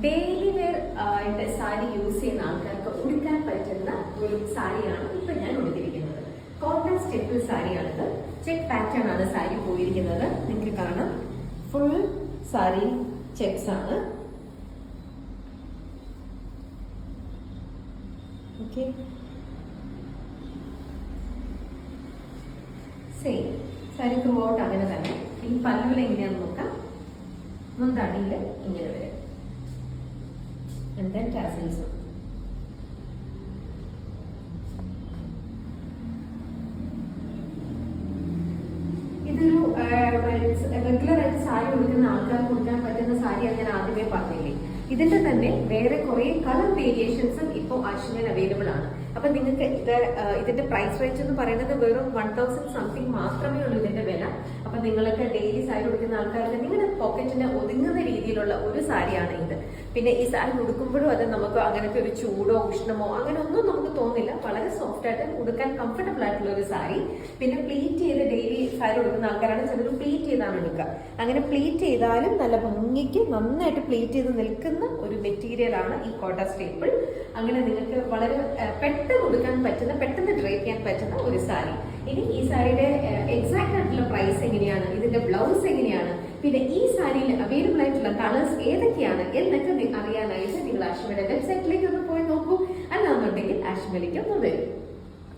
Daily wear ആയിട്ട് sari use ചെയ്യുന്ന ആൾക്കാർക്ക് ഉടുക്കാൻ പറ്റുന്ന ഒരു സാരിയാണ് ഇപ്പൊ ഞാൻ ഉടുത്തിരിക്കുന്നത്. കോട്ടൺ സ്റ്റെപ്പിൾ സാരിയാണിത്. ചെക്ക് പാറ്റേൺ ആണ് സാരി പോയിരിക്കുന്നത്. നിങ്ങൾക്ക് കാണാം, ഫുൾ സാരി ചെക്സ് ആണ്. Okay, same sari throughout അങ്ങനെ തന്നെ. ഈ പല്ലുവിൽ എങ്ങനെയാണെന്ന് നോക്കാം. മുന്താണിയിൽ ഇങ്ങനെ വരും. And then tassels. ഇതൊരു റെഗുലർ ആയിട്ട് സാരി ഉടുക്കുന്ന ആൾക്കാർക്ക് ഉടുക്കാൻ പറ്റുന്ന സാരിയാണ് ഞാൻ ആദ്യമേ പറഞ്ഞില്ലേ. ഇതിന്റെ തന്നെ വേറെ കുറെ കളർ വേരിയേഷൻസും ഇപ്പോൾ ആശ്മയിൽ അവൈലബിൾ ആണ്. അപ്പൊ നിങ്ങൾക്ക് ഇതിന്റെ പ്രൈസ് റേഞ്ച് എന്ന് പറയുന്നത് വെറും 1000 സംതിങ് മാത്രമേ ഉള്ളൂ ഇതിന്റെ വില. അപ്പൊ നിങ്ങൾക്ക് ഡെയിലി സാരി ഉടുക്കുന്ന ആൾക്കാർക്ക് നിങ്ങളുടെ പോക്കറ്റിന് ഒതുങ്ങുന്ന രീതിയിലുള്ള ഒരു സാരിയാണ് ഇത്. പിന്നെ ഈ സാരി ഉടുക്കുമ്പോഴും അത് നമുക്ക് അങ്ങനത്തെ ഒരു ചൂടോ ഉഷ്ണമോ അങ്ങനെ ഒന്നും നമുക്ക് തോന്നില്ല. വളരെ സോഫ്റ്റ് ആയിട്ട് ഉടുക്കാൻ കംഫർട്ടബിൾ ആയിട്ടുള്ള ഒരു സാരി. പിന്നെ പ്ലീറ്റ് ചെയ്ത് ഡെയിലി സാരി ഉടുക്കുന്ന ആൾക്കാരാണ് ചിലർ പ്ലീറ്റ് ചെയ്താണ് എടുക്കുക. അങ്ങനെ പ്ലീറ്റ് ചെയ്താലും നല്ല ഭംഗിക്ക് നന്നായിട്ട് പ്ലീറ്റ് ചെയ്ത് നിൽക്കുന്ന ഒരു മെറ്റീരിയൽ ആണ് ഈ കോട്ട സ്റ്റേപ്പിൾ. അങ്ങനെ നിങ്ങൾക്ക് വളരെ പെട്ടെന്ന് ഉടുക്കാൻ പറ്റുന്ന, പെട്ടെന്ന് ഡ്രൈപ്പ് ചെയ്യാൻ പറ്റുന്ന ഒരു സാരി. ഇനി ഈ സാരിയുടെ എക്സാക്ട് ആയിട്ടുള്ള പ്രൈസ് എങ്ങനെയാണ്, ഇതിന്റെ ബ്ലൗസ് എങ്ങനെയാണ്, പിന്നെ ഈ സാരിയിൽ അവൈലബിൾ ആയിട്ടുള്ള കളേഴ്സ് ഏതൊക്കെയാണ് എന്നൊക്കെ അറിയാനായിട്ട് നിങ്ങൾ ആശ്മയുടെ വെബ്സൈറ്റിലേക്ക് ഒന്ന് പോയി നോക്കൂ. അല്ലാന്നുണ്ടെങ്കിൽ ആശ്മയിലേക്ക് ഒന്ന് വരും.